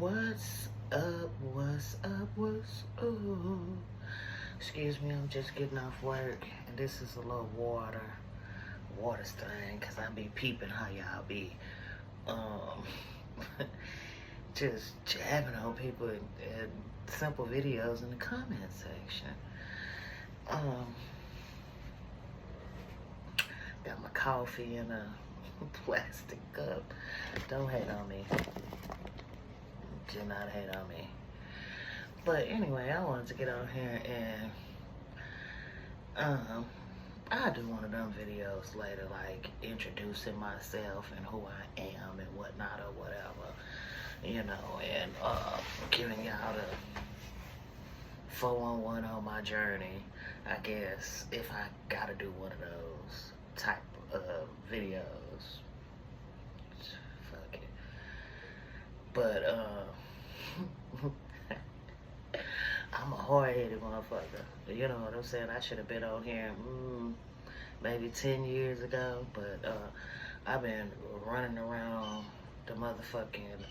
What's up? What's up? What's up? Excuse me, I'm just getting off work, and this is a little water thing, cause I be peeping how y'all be, um, just jabbing on people in simple videos in the comment section. Um, got my coffee in a plastic cup. Don't hate on me. Do not hate on me. But anyway, I wanted to get on here and I'll do one of them videos later, like introducing myself and who I am and whatnot or whatever, and giving y'all the 411 on my journey, I guess, if I gotta do one of those type of videos. Fuck it. But I'm a hard-headed motherfucker. You know what I'm saying? I should have been on here maybe 10 years ago, but I've been running around the motherfucking,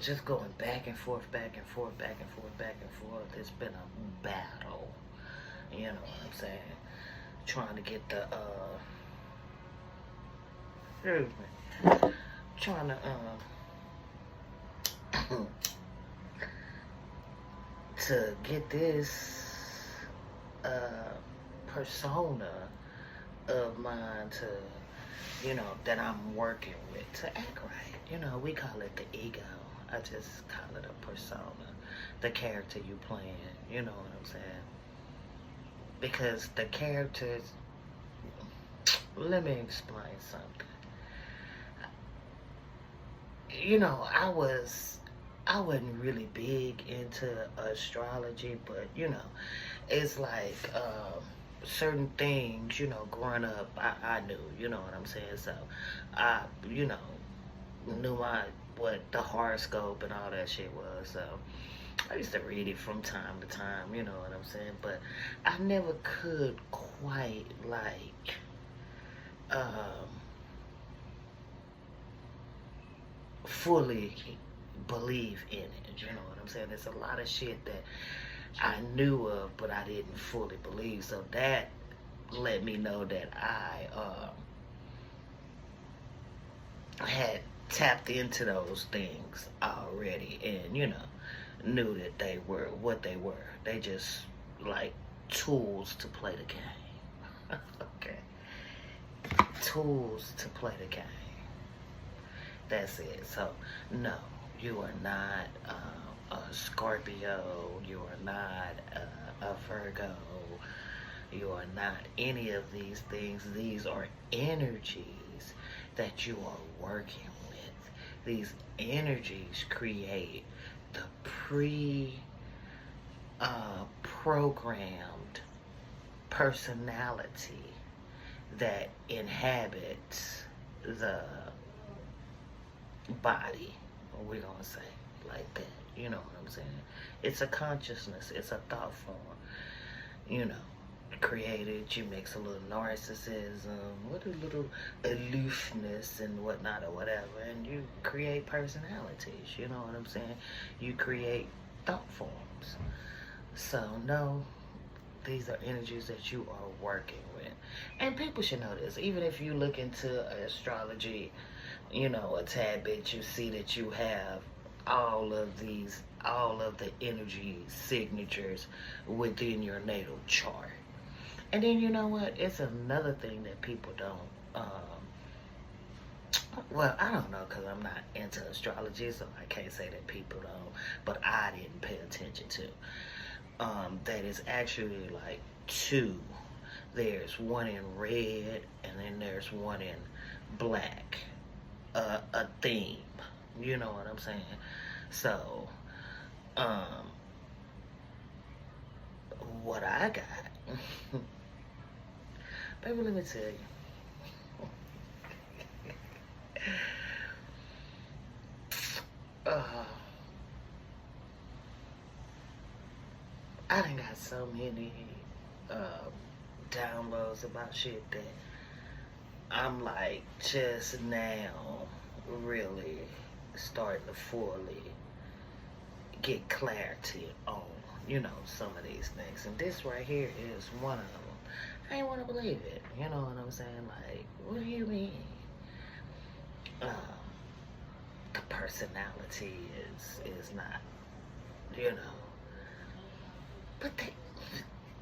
just going back and forth, back and forth, back and forth, back and forth. It's been a battle. You know what I'm saying? Trying to get the, excuse me. Trying to get this persona of mine to, that I'm working with to act right. We call it the ego. I just call it a persona, the character you playing. You know what I'm saying? Because the characters, let me explain something. I wasn't really big into astrology, but it's like certain things, growing up, I knew, you know what I'm saying? So I, knew what the horoscope and all that shit was. So I used to read it from time to time, you know what I'm saying? But I never could quite like fully believe in it. You know what I'm saying? There's a lot of shit that I knew of, but I didn't fully believe. So that let me know that I had tapped into those things already, and knew that they were what they were. They just like tools to play the game. Okay, tools to play the game. That's it. So no, you are not a Scorpio. You are not a Virgo. You are not any of these things. These are energies that you are working with. These energies create the programmed personality that inhabits the body, we're gonna say like that. You know what I'm saying? It's a consciousness. It's a thought form. Created. You mix a little narcissism with a little aloofness and whatnot or whatever, and you create personalities. You know what I'm saying? You create thought forms. So no, these are energies that you are working with, and people should know this. Even if you look into astrology, a tad bit, you see that you have all of the energy signatures within your natal chart. And then you know what? It's another thing that people don't, well, I don't know, because I'm not into astrology, so I can't say that people don't, but I didn't pay attention to. That is actually like two. There's one in red, and then there's one in black. A theme. You know what I'm saying? So, what I got, baby, let me tell you. I done got so many downloads about shit that I'm like just now really starting to fully get clarity on, some of these things. And this right here is one of them. I ain't want to believe it. You know what I'm saying? Like, what do you mean? Um, the personality is not, you know. But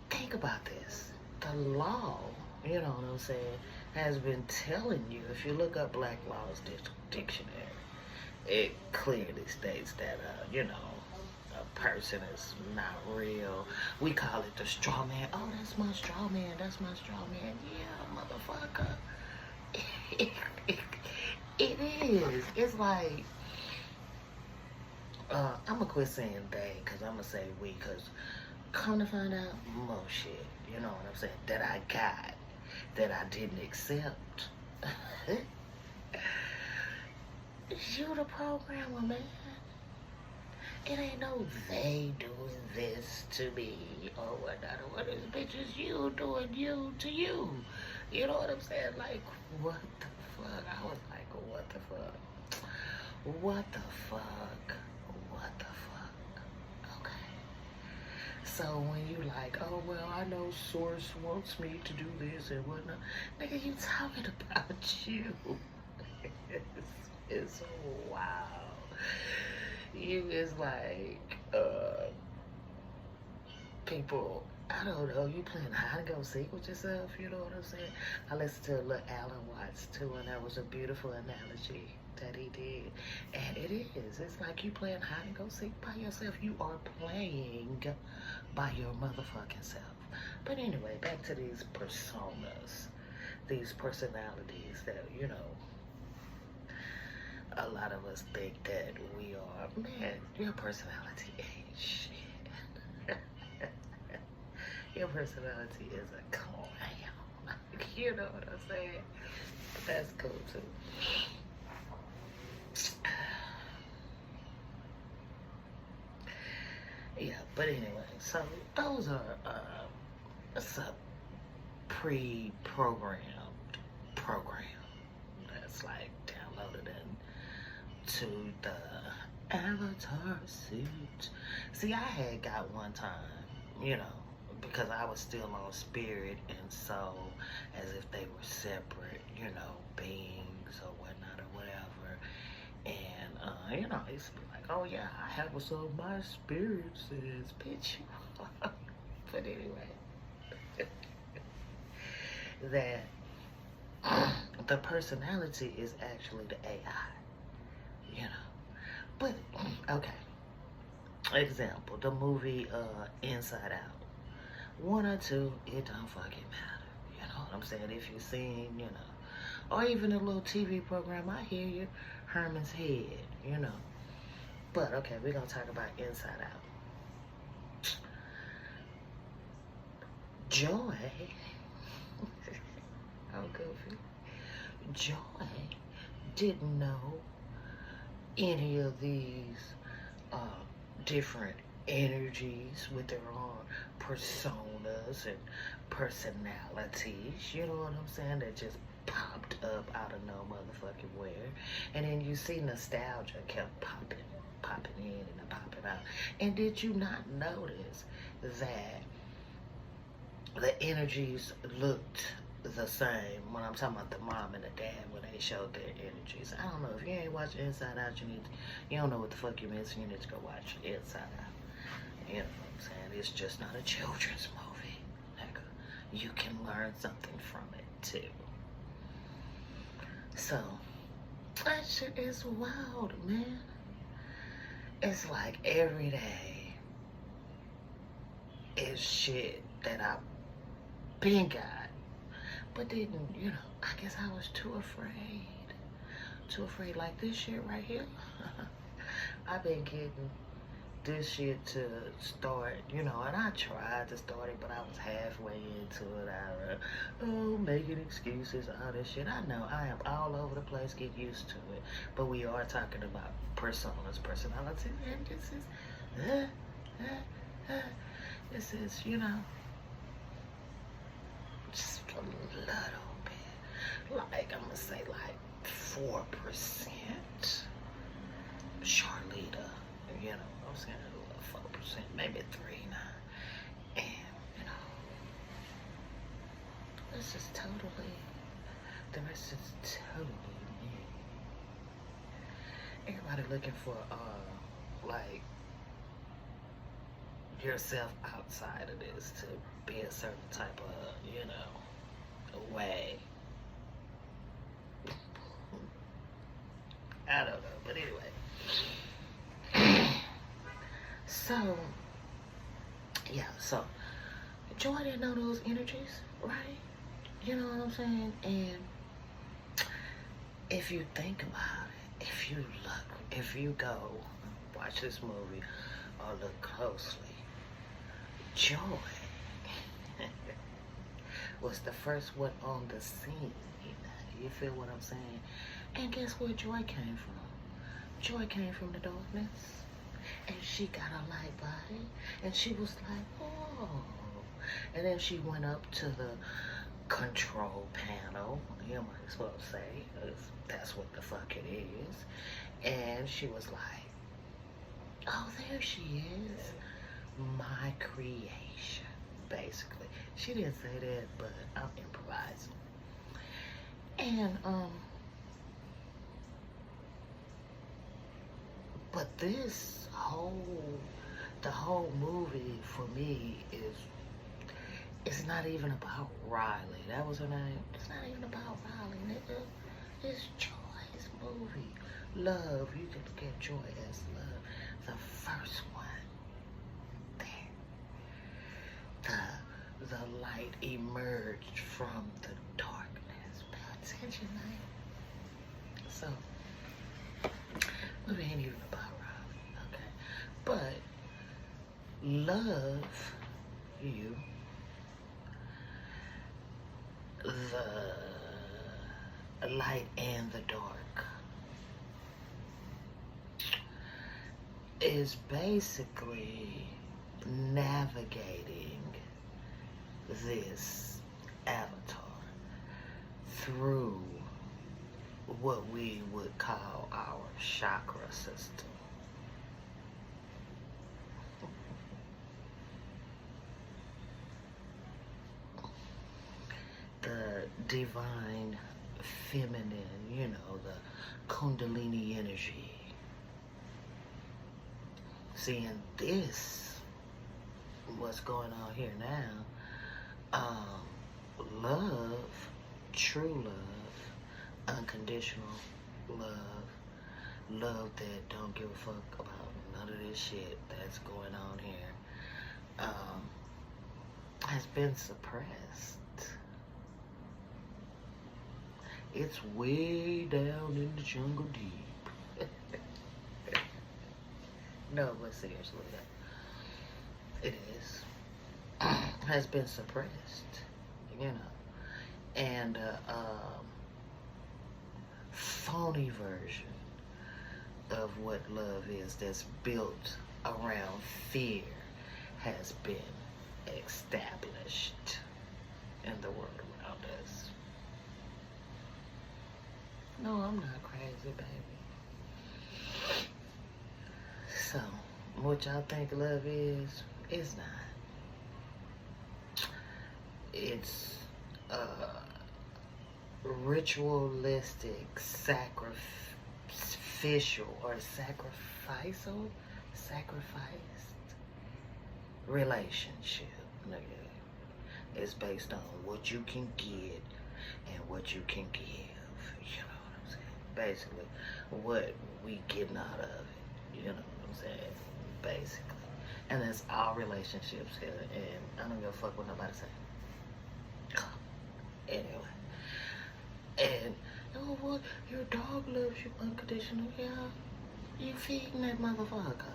think about this. The law, you know what I'm saying, has been telling you, if you look up Black Law's dictionary, it clearly states that, a person is not real. We call it the straw man. Oh, that's my straw man. That's my straw man. Yeah, motherfucker. It is. It's like, I'm going to quit saying they, because I'm going to say we, because come to find out, more shit, you know what I'm saying, that I got, that I didn't accept. You the programmer, man. It ain't no they doing this to me or whatnot or what is, bitch, is you doing you to you. You know what I'm saying? Like, what the fuck? I was like, what the fuck? What the fuck? What the fuck? Okay. So when you like, oh, well, I know Source wants me to do this and whatnot. Nigga, you talking about you. it's wow. You is like, people, I don't know, you playing hide and go seek with yourself, you know what I'm saying? I listened to little Alan Watts too, and that was a beautiful analogy that he did. And it is, it's like you playing hide and go seek by yourself. You are playing by your motherfucking self. But anyway, back to these personas, these personalities that, a lot of us think that we are. Man, your personality ain't shit. Your personality is a clown. You know what I'm saying? But that's cool too. Yeah, but anyway, so those are some pre-programmed program that's like downloaded into the avatar suit. See, I had got one time, because I was still on spirit and soul, as if they were separate, beings or whatnot or whatever. And, I used to be like, oh yeah, I have what's on my spirit says, bitch. But anyway, that the personality is actually the AI, But, okay. Example, the movie Inside Out. 1 or 2, it don't fucking matter. You know what I'm saying? If you've seen, or even a little TV program, I hear you, Herman's Head, But, okay, we're going to talk about Inside Out. Joy. Oh, goofy. Joy didn't know any of these different energies with their own personas and personalities, you know what I'm saying, that just popped up out of no motherfucking where. And then you see nostalgia kept popping in and popping out. And did you not notice that the energies looked the same when I'm talking about the mom and the dad, when they showed their energies? I don't know, if you ain't watching Inside Out, you don't know what the fuck you're missing. You need to go watch Inside Out. You know what I'm saying? It's just not a children's movie, nigga. You can learn something from it too. So that shit is wild, man. It's like every day is shit that I've been got, but didn't, I guess I was too afraid. Like this shit right here. I've been getting this shit to start, and I tried to start it, but I was halfway into it. Making excuses, all this shit. I know I am all over the place, get used to it. But we are talking about personas, personalities, and this is, just a little bit. Like, I'm gonna say, like, 4%. Charlita, you know, I'm saying a little 4%, maybe 3 now. And, you know, this is totally, the rest is totally me. Everybody looking for, like, yourself outside of this to be a certain type of, you know, way. I don't know, but anyway. So, yeah, so Joy didn't know those energies, right? You know what I'm saying? And if you think about it, if you look, if you go watch this movie or look closely, Joy was the first one on the scene. You feel what I'm saying? And guess where Joy came from? Joy came from the darkness. And she got a light body. And she was like, oh. And then she went up to the control panel. You might as well say, 'cause that's what the fuck it is. And she was like, oh, there she is. My creation, basically. She didn't say that, but I'm improvising. And, but this the whole movie for me is, it's not even about Riley. That was her name. It's not even about Riley, nigga. It's Joy's movie. Love, you can look at Joy as love. The first one. There. The light emerged from the darkness. Pay attention, man. So, movie ain't even about Riley, okay? But love you, the light and the dark, is basically navigating this avatar through what we would call our chakra system. The divine feminine, you know, the Kundalini energy. Seeing this, what's going on here now, love, true love, unconditional love, love that don't give a fuck about none of this shit that's going on here, has been suppressed. It's way down in the jungle deep. No, but seriously, it is. Has been suppressed, you know. And phony version of what love is that's built around fear has been established in the world around us. No, I'm not crazy, baby. So, what y'all think love is not. It's ritualistic, sacrificial, or sacrificed relationship. It's based on what you can get and what you can give. You know what I'm saying? Basically, what we getting out of it. You know what I'm saying? Basically. And that's all relationships here. And I don't give a fuck what nobody say. Anyway. And, oh, well, your dog loves you unconditional. Yeah. You feeding that motherfucker.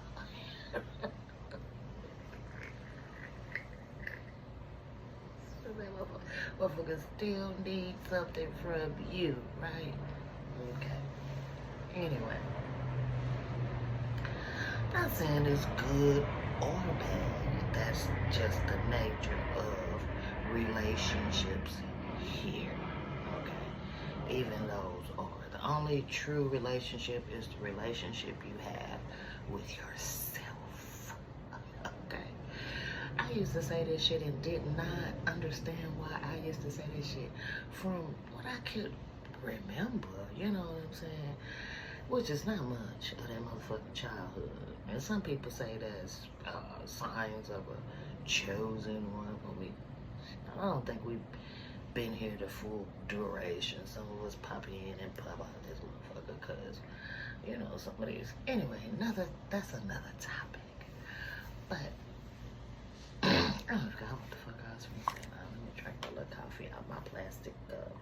Motherfucker still need something from you, right? Okay. Anyway. Not saying it's good or bad. That's just the nature of relationships here. Okay. Even those are the The only true relationship is the relationship you have with yourself. Okay? I used to say this shit and did not understand why I used to say this shit from what I could remember, you know what I'm saying? Which is not much of that motherfucking childhood. And some people say that's signs of a chosen one, but I don't think we've been here the full duration. Some of us pop in and pop out this motherfucker, cause you know some of these. Anyway, that's another topic. But I forgot what the fuck I was gonna say. Now let me drink a little coffee out my plastic cup.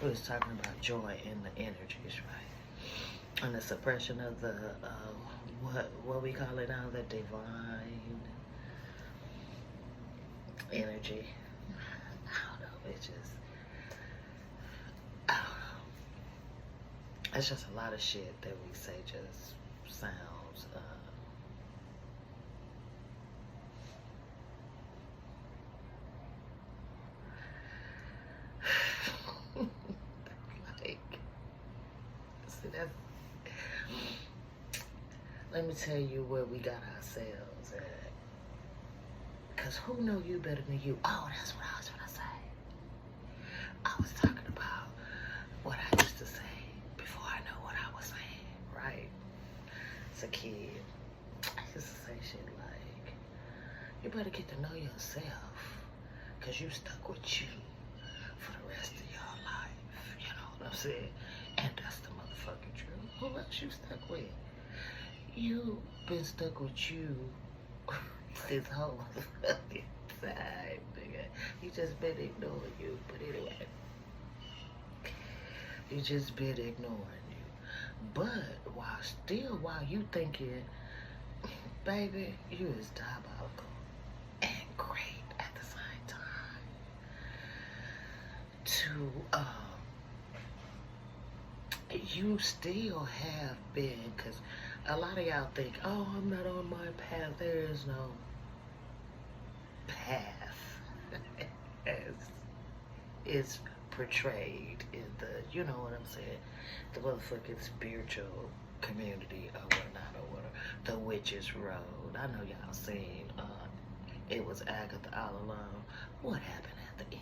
We was talking about joy and the energies, right? And the suppression of the what we call it now, the divine energy. I don't know. It's just I don't know. It's just a lot of shit that we say just sounds like, see, that's, let me tell you where we got ourselves at. Cause who know you better than you? Oh, that's what I was gonna say. I was talking about what I used to say before I know what I was saying, right? As a kid, I used to say shit like, you better get to know yourself, cause you stuck with you for the rest of your life. You know what I'm saying? And that's the motherfucking truth. Who else you stuck with? You been stuck with you this whole motherfucking time, nigga. You just been ignoring you. But anyway, you just been ignoring you. But while you thinking, baby, you is diabolical and great at the same time. You still have been, because a lot of y'all think, oh, I'm not on my path. There is no path as is portrayed in the, you know what I'm saying, the motherfucking spiritual community or whatnot, or whatever, the Witch's Road. I know y'all seen it was Agatha all alone. What happened at the end?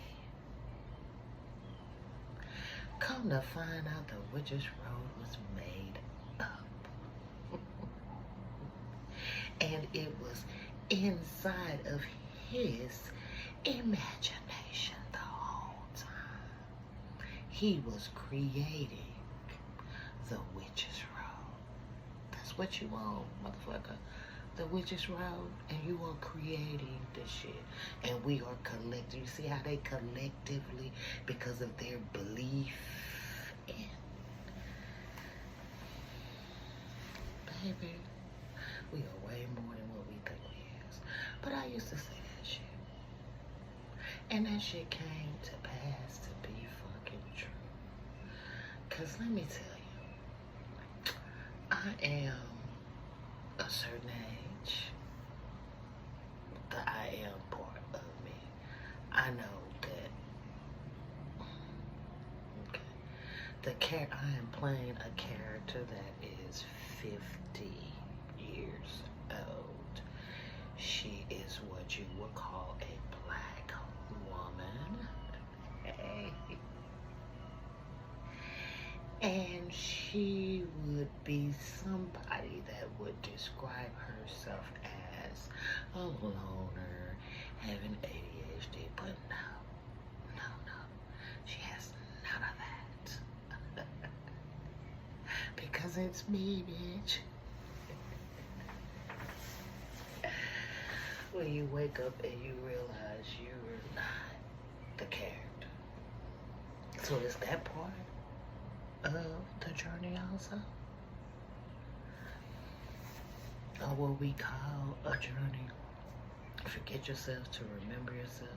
Come to find out, the Witch's Road was made up. And it was inside of his imagination the whole time. He was creating the Witch's Road. That's what you want, motherfucker. The Witch's Road, and you are creating this shit. And we are collective. You see how they collectively, because of their belief in, baby, we are way more than what we think we is. But I used to say that shit. And that shit came to pass to be fucking true. Cause let me tell you, I am a certain age. The I am part of me. I know that I am playing a character that is 50 years old. She is what you would call a black woman. Hey. And she would be somebody that would describe herself as a loner, having ADHD, but no. She has none of that. Because it's me, bitch. When you wake up and you realize you're not the character. So is that part of the journey also? Or what we call a journey. Forget yourself to remember yourself.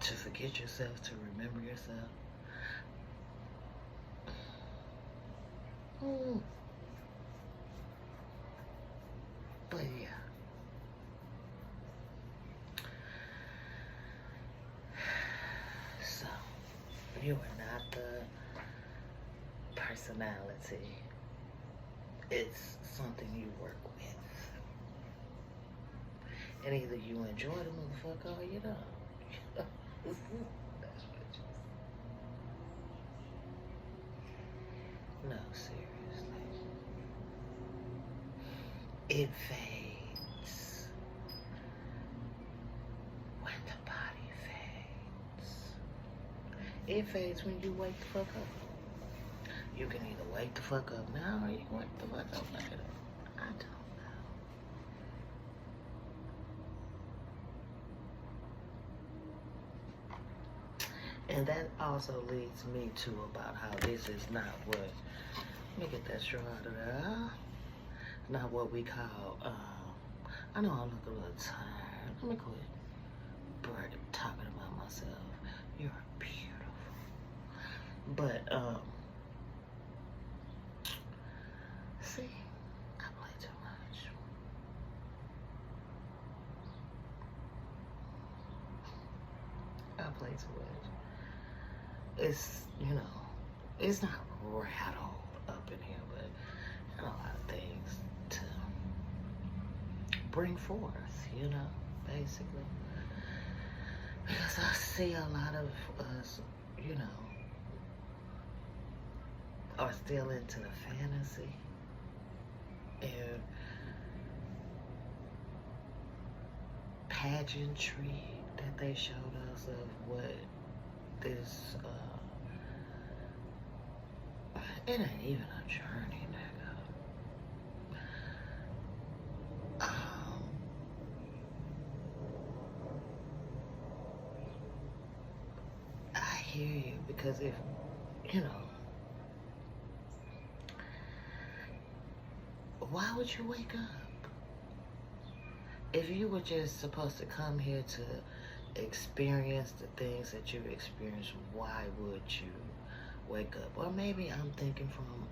To forget yourself to remember yourself. personality. It's something you work with. And either you enjoy the motherfucker or you don't. No, seriously. It fades when the body fades. It fades when you wake the fuck up. You can either wake the fuck up now or you can wake the fuck up later. I don't know. And that also leads me to about how this is not what, let me get that straw out of there. Not what we call, I know I look a little tired. Let me quit talking about myself. You're beautiful. But, see, I play too much. I play too much. It's, you know, it's not rattled up in here, but a lot of things to bring forth, you know, basically. Because I see a lot of us, you know, are still into the fantasy and pageantry that they showed us of what this, it ain't even a journey, nigga. I hear you, because if, you know, why would you wake up? If you were just supposed to come here to experience the things that you've experienced, why would you wake up? Or maybe I'm thinking from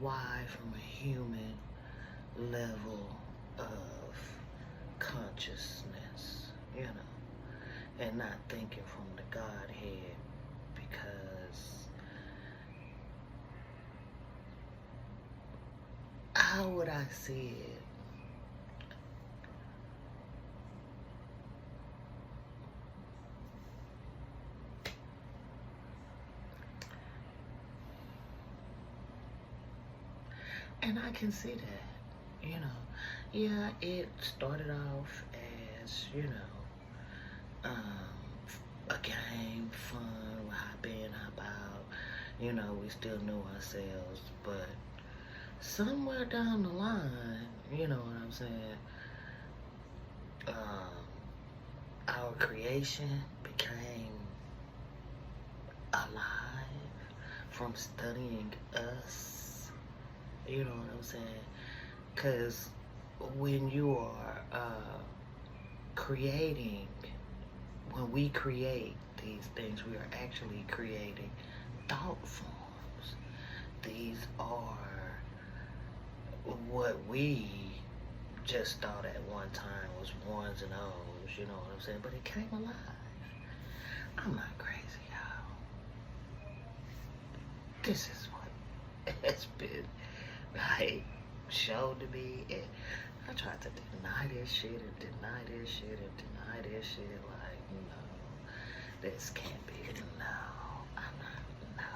a human level of consciousness, you know, and not thinking from the Godhead, because how would I see it? And I can see that, you know. Yeah, it started off as, you know, a game, fun, hop in, hop out. You know, we still knew ourselves, but somewhere down the line, you know what I'm saying, our creation became alive from studying us. You know what I'm saying? Because when you are creating, when we create these things, we are actually creating thought forms. These are what we just thought at one time was ones and O's, you know what I'm saying? But it came alive. I'm not crazy, y'all. This is what has been, like, showed to me. And I tried to deny this shit and deny this shit and deny this shit. Like, no, this can't be. No, I'm not. No.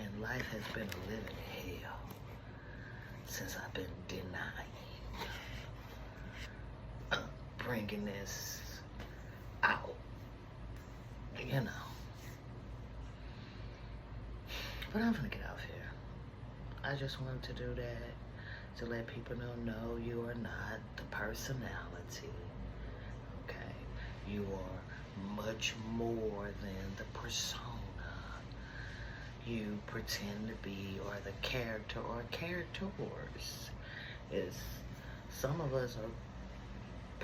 And life has been a living hell since I've been denying, bringing this out, you know. But I'm gonna get out here. I just wanted to do that to let people know, no, you are not the personality, okay? You are much more than the persona you pretend to be, or the character or characters. It's, some of us are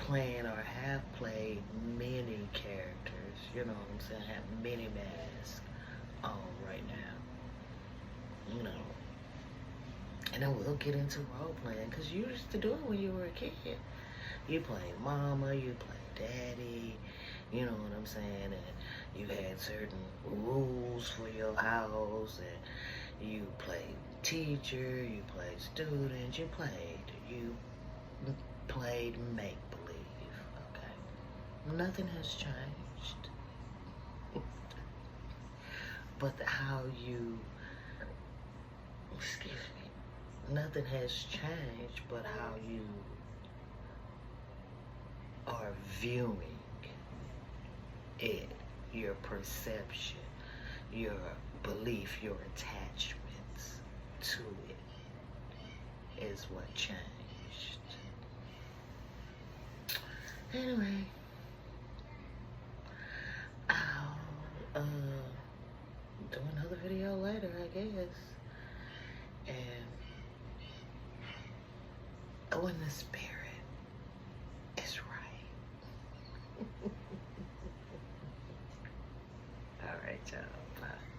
playing or have played many characters, you know what I'm saying, have many masks on right now, you know. And then we'll get into role playing, because you used to do it when you were a kid. You play mama, you play daddy, you know what I'm saying, and You had certain rules for your house, and you played teacher, you played student, you played make-believe, okay? Nothing has changed. But how you, excuse me, nothing has changed but how you are viewing it, your perception, your belief, your attachments to it is what changed. Anyway, I'll do another video later, I guess. And when the spirit is right. All right, y'all. Bye.